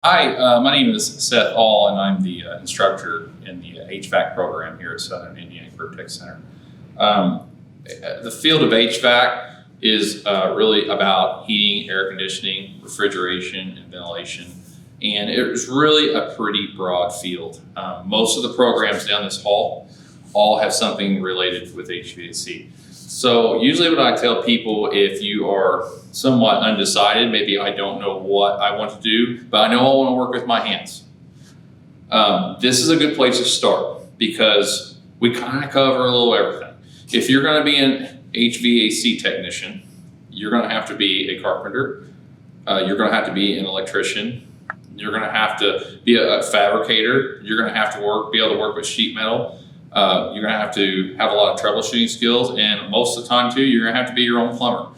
Hi, my name is Seth All, and I'm the instructor in the HVAC program here at Southern Indiana Career Tech Center. Um, the field of HVAC is really about heating, air conditioning, refrigeration, and ventilation. And it's really a pretty broad field. Most of the programs down this hall all have something related with HVAC. So usually what I tell people, if you are somewhat undecided, maybe I don't know what I want to do, but I know I want to work with my hands. This is a good place to start because we kind of cover a little everything. If you're going to be an HVAC technician, you're going to have to be a carpenter. You're going to have to be an electrician. You're going to have to be a fabricator. You're going to have to be able to work with sheet metal. You're going to have a lot of troubleshooting skills, and most of the time too, you're going to have to be your own plumber.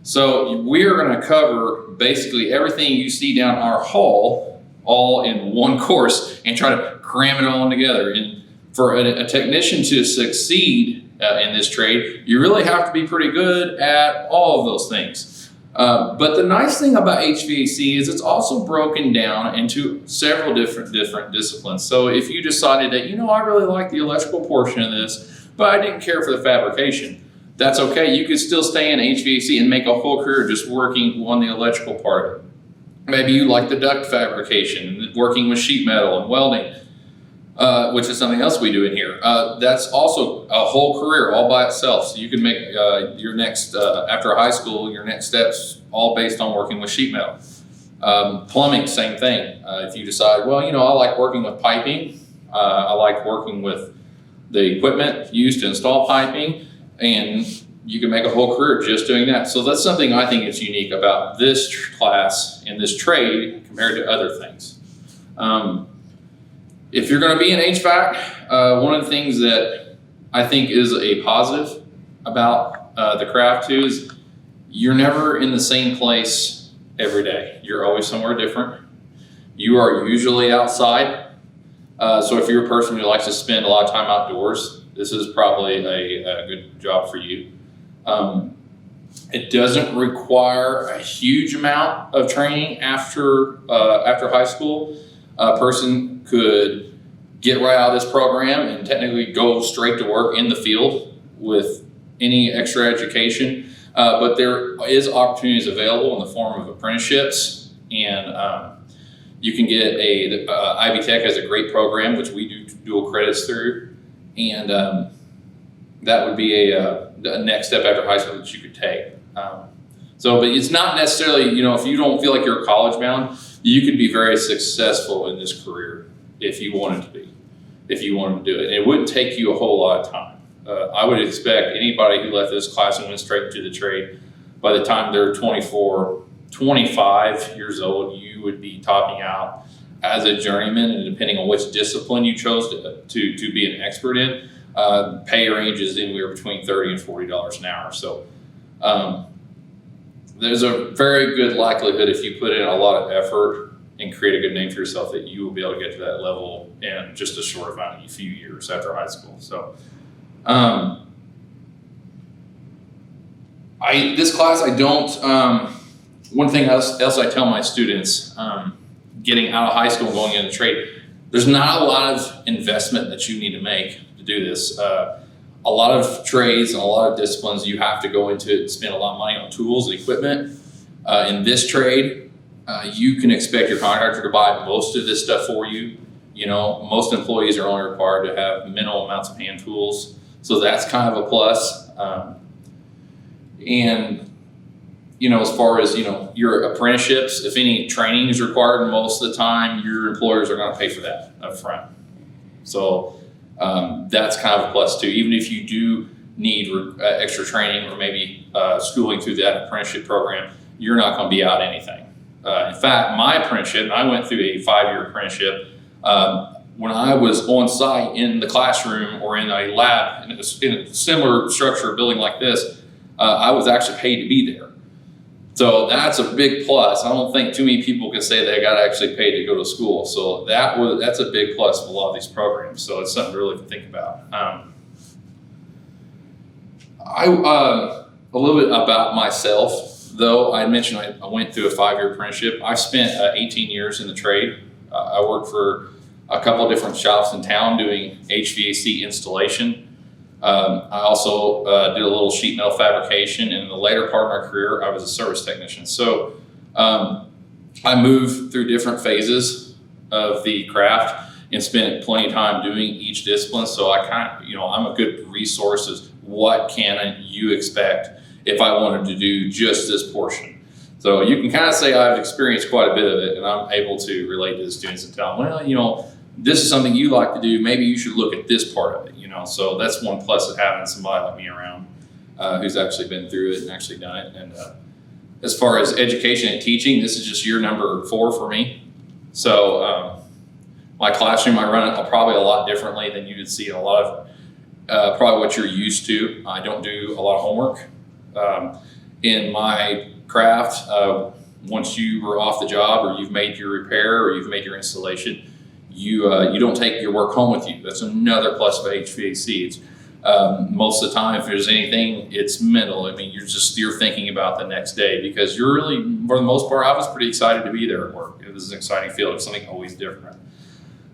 So we're going to cover basically everything you see down our hall all in one course and try to cram it all together. And for a technician to succeed in this trade, you really have to be pretty good at all of those things. But the nice thing about HVAC is it's also broken down into several different disciplines. So if you decided that, I really like the electrical portion of this, but I didn't care for the fabrication, that's okay. You could still stay in HVAC and make a whole career just working on the electrical part of it. Maybe you like the duct fabrication, working with sheet metal and welding, which is something else we do in here. That's also a whole career all by itself. So you can make your next, after high school, your next steps all based on working with sheet metal. Plumbing, same thing. If you decide, well, I like working with piping. I like working with the equipment used to install piping, and you can make a whole career just doing that. So that's something I think is unique about this class and this trade compared to other things. If you're going to be in HVAC, one of the things that I think is a positive about the craft too is you're never in the same place every day. You're always somewhere different. You are usually outside. So if you're a person who likes to spend a lot of time outdoors, this is probably a good job for you. It doesn't require a huge amount of training after high school. A person could get right out of this program and technically go straight to work in the field with any extra education. But there is opportunities available in the form of apprenticeships, and you can get Ivy Tech has a great program which we do dual credits through, and that would be a next step after high school that you could take. But it's not necessarily, if you don't feel like you're college bound, you could be very successful in this career if you wanted to be, if you wanted to do it. And it wouldn't take you a whole lot of time. I would expect anybody who left this class and went straight into the trade, by the time they're 24, 25 years old, you would be topping out as a journeyman, and depending on which discipline you chose to be an expert in, pay ranges anywhere between $30 and $40 an hour. So there's a very good likelihood if you put in a lot of effort and create a good name for yourself that you will be able to get to that level in just a short amount of a few years after high school. So this class, I don't, one thing else I tell my students, getting out of high school and going into trade, there's not a lot of investment that you need to make to do this. A lot of trades and a lot of disciplines, you have to go into it and spend a lot of money on tools and equipment. In this trade, you can expect your contractor to buy most of this stuff for you. Most employees are only required to have minimal amounts of hand tools. So that's kind of a plus. As far as, your apprenticeships, if any training is required, most of the time your employers are going to pay for that up front. So that's kind of a plus too. Even if you do need extra training or maybe schooling through that apprenticeship program, you're not going to be out anything. In fact, my apprenticeship, I went through a 5-year apprenticeship. When I was on site in the classroom or in a lab in a similar structure building like this, I was actually paid to be there. So that's a big plus. I don't think too many people can say they got actually paid to go to school. So that's a big plus of a lot of these programs. So it's something to really think about. A little bit about myself. though I mentioned I went through a 5-year apprenticeship, I spent 18 years in the trade. I worked for a couple of different shops in town doing HVAC installation. I also did a little sheet metal fabrication, and in the later part of my career, I was a service technician. So I moved through different phases of the craft and spent plenty of time doing each discipline. So I I'm a good resource as what can you expect if I wanted to do just this portion. So you can kind of say I've experienced quite a bit of it, and I'm able to relate to the students and tell them, well, this is something you like to do. Maybe you should look at this part of it, So that's one plus of having somebody like me around who's actually been through it and actually done it. And as far as education and teaching, this is just year number 4 for me. So my classroom, I run it probably a lot differently than you would see in a lot of probably what you're used to. I don't do a lot of homework. In my craft, once you were off the job or you've made your repair or you've made your installation, you don't take your work home with you. That's another plus of HVAC. It's, most of the time, if there's anything, it's mental. I mean, you're thinking about the next day because you're really, for the most part, I was pretty excited to be there at work. It was an exciting field. It's something always different.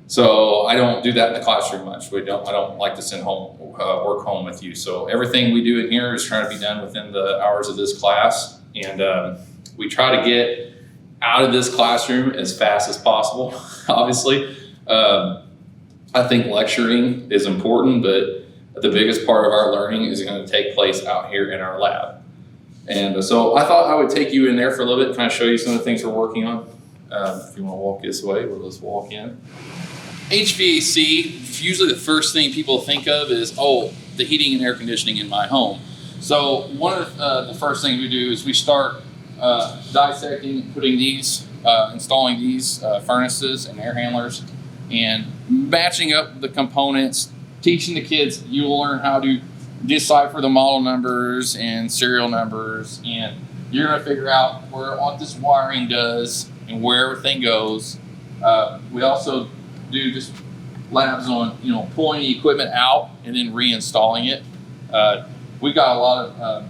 So I don't do that in the classroom much. I don't like to send work home with you. So everything we do in here is trying to be done within the hours of this class. And we try to get out of this classroom as fast as possible, obviously. I think lecturing is important, but the biggest part of our learning is going to take place out here in our lab. And so I thought I would take you in there for a little bit and kind of show you some of the things we're working on. If you want to walk this way, we'll just walk in. HVAC, usually the first thing people think of is, the heating and air conditioning in my home. So one of the first things we do is we start dissecting, installing these furnaces and air handlers and matching up the components, teaching the kids. You'll learn how to decipher the model numbers and serial numbers, and you're going to figure out what this wiring does and where everything goes. We also do just labs on pulling the equipment out and then reinstalling it. We've got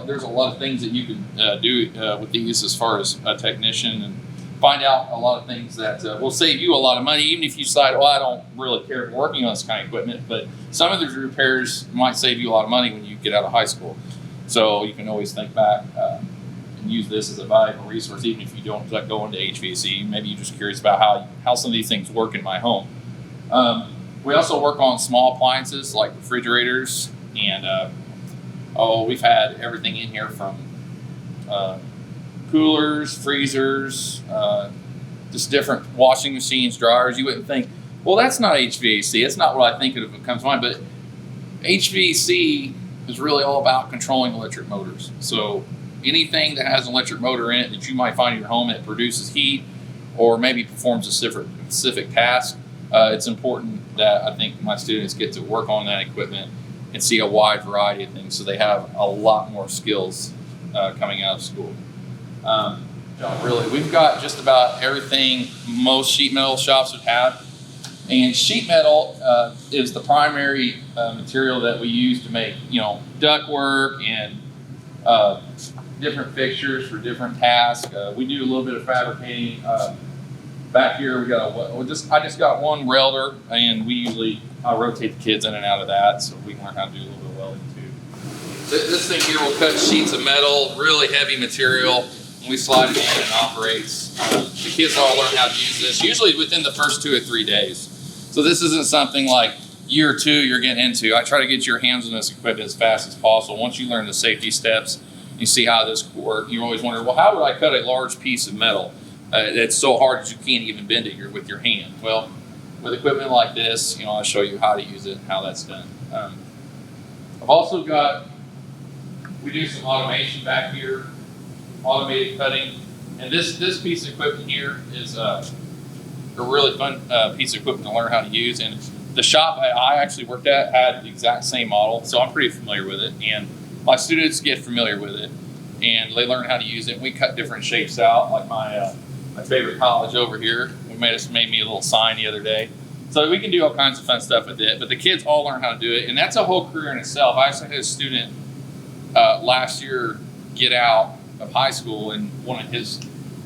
there's a lot of things that you can do with these as far as a technician, and find out a lot of things that will save you a lot of money, even if you decide, I don't really care for working on this kind of equipment. But some of these repairs might save you a lot of money when you get out of high school. So you can always think back and use this as a valuable resource, even if you don't go into HVAC. Maybe you're just curious about how some of these things work in my home. We also work on small appliances like refrigerators, and we've had everything in here from coolers, freezers, just different washing machines, dryers. You wouldn't think, that's not HVAC. It's not what I think of when it comes to mind, but HVAC is really all about controlling electric motors. So anything that has an electric motor in it that you might find in your home that produces heat or maybe performs a specific task, it's important that I think my students get to work on that equipment and see a wide variety of things so they have a lot more skills coming out of school. We've got just about everything most sheet metal shops would have. And sheet metal is the primary material that we use to make, ductwork and different fixtures for different tasks. We do a little bit of fabricating. Back here, I just got one welder, and I rotate the kids in and out of that, so we can learn how to do a little bit of welding too. This thing here will cut sheets of metal, really heavy material, and we slide it in and it operates. The kids all learn how to use this, usually within the first 2 or 3 days. So this isn't something like year 2 you're getting into. I try to get your hands on this equipment as fast as possible. Once you learn the safety steps, you see how this works. You always wonder, how would I cut a large piece of metal? It's so hard that you can't even bend it with your hand. Well, with equipment like this, I'll show you how to use it and how that's done. I've also we do some automation back here, automated cutting. And this piece of equipment here is a really fun piece of equipment to learn how to use. And the shop I actually worked at had the exact same model, so I'm pretty familiar with it. And my students get familiar with it, and they learn how to use it. We cut different shapes out, like my favorite college over here. Made me a little sign the other day. So we can do all kinds of fun stuff with it, but the kids all learn how to do it, and that's a whole career in itself. I actually had a student last year get out of high school, and one of his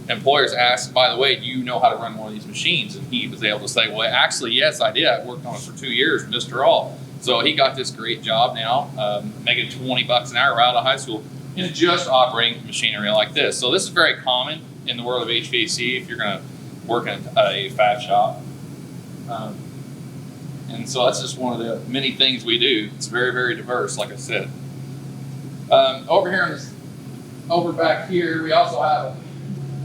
employers asked, by the way, do you know how to run one of these machines? And he was able to say, well, actually, yes, I did. I worked on it for 2 years, Mr. All. So he got this great job now, making $20 an hour right out of high school, and just operating machinery like this. So this is very common in the world of HVAC if you're going to work in a fab shop. And so that's just one of the many things we do. It's very, very diverse, like I said. Over back here, we also have,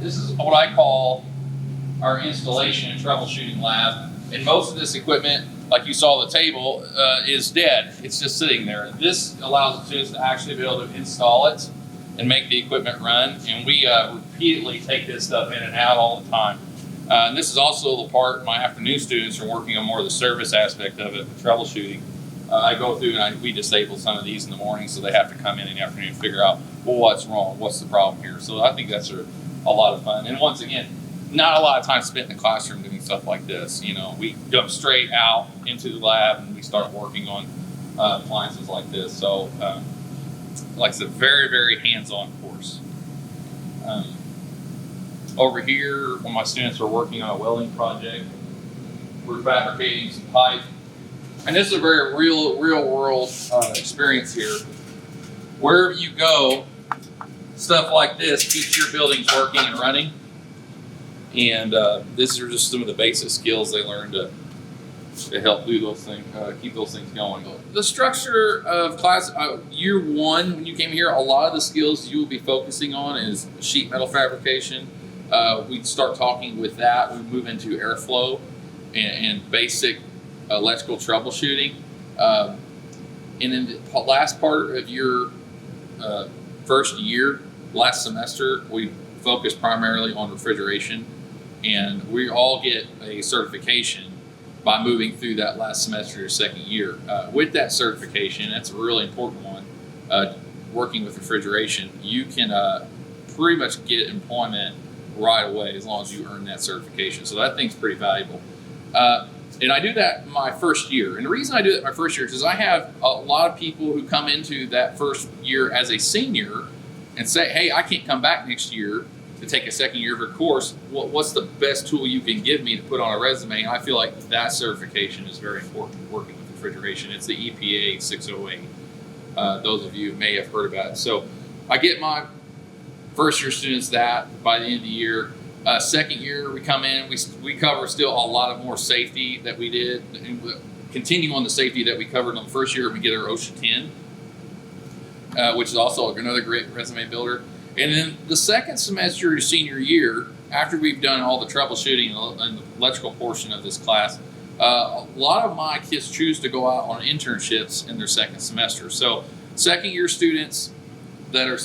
this is what I call our installation and troubleshooting lab. And most of this equipment, like you saw the table, is dead. It's just sitting there. This allows the students to actually be able to install it and make the equipment run. And we repeatedly take this stuff in and out all the time. And this is also the part my afternoon students are working on more of the service aspect of it, the troubleshooting. I go through and we disable some of these in the morning, so they have to come in the afternoon and figure out, well, what's wrong, what's the problem here. So I think that's a lot of fun. And once again, not a lot of time spent in the classroom doing stuff like this. You know, we jump straight out into the lab and we start working on appliances like this. So, like I said, very, very hands-on course. Over here, when my students are working on a welding project, we're fabricating some pipe. And this is a very real world experience here. Wherever you go, stuff like this keeps your buildings working and running. And these are just some of the basic skills they learn to help do those things, keep those things going. The structure of class, year one, when you came here, a lot of the skills you will be focusing on is sheet metal fabrication. We'd start talking with that. We move into airflow and basic electrical troubleshooting. And in the last part of your first year, last semester, we focused primarily on refrigeration, and we all get a certification by moving through that last semester of your second year. With that certification, that's a really important one, working with refrigeration, you can pretty much get employment right away as long as you earn that certification. So that thing's pretty valuable. And I do that my first year. And the reason I do that my first year is I have a lot of people who come into that first year as a senior and say, hey, I can't come back next year to take a second year of a course. What's the best tool you can give me to put on a resume? And I feel like that certification is very important working with refrigeration. It's the EPA 608. Those of you may have heard about it. So I get my first year students that by the end of the year. Second year, we come in, we cover still a lot of more safety that we did. And we continue on the safety that we covered on the first year. We get our OSHA 10, which is also another great resume builder. And then the second semester of your senior year, after we've done all the troubleshooting and the electrical portion of this class, a lot of my kids choose to go out on internships in their second semester. So second year students that are,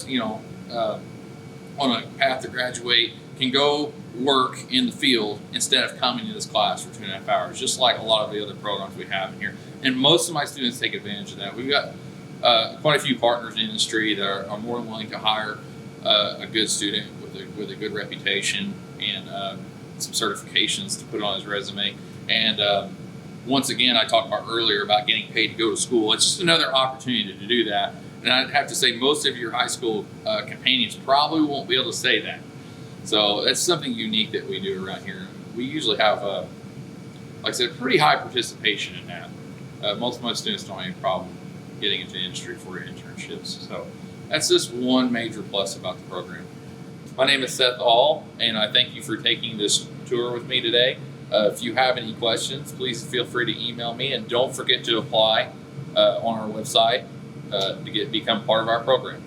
on a path to graduate can go work in the field instead of coming to this class for 2.5 hours, just like a lot of the other programs we have in here. And most of my students take advantage of that. We've got quite a few partners in the industry that are more than willing to hire a good student with a good reputation and some certifications to put on his resume. And once again, I talked about earlier about getting paid to go to school. It's just another opportunity to do that. And I'd have to say most of your high school companions probably won't be able to say that. So that's something unique that we do around here. We usually have, like I said, pretty high participation in that. Most of my students don't have any problem getting into the industry for internships. So that's just one major plus about the program. My name is Seth All, and I thank you for taking this tour with me today. If you have any questions, please feel free to email me, and don't forget to apply on our website to become part of our program.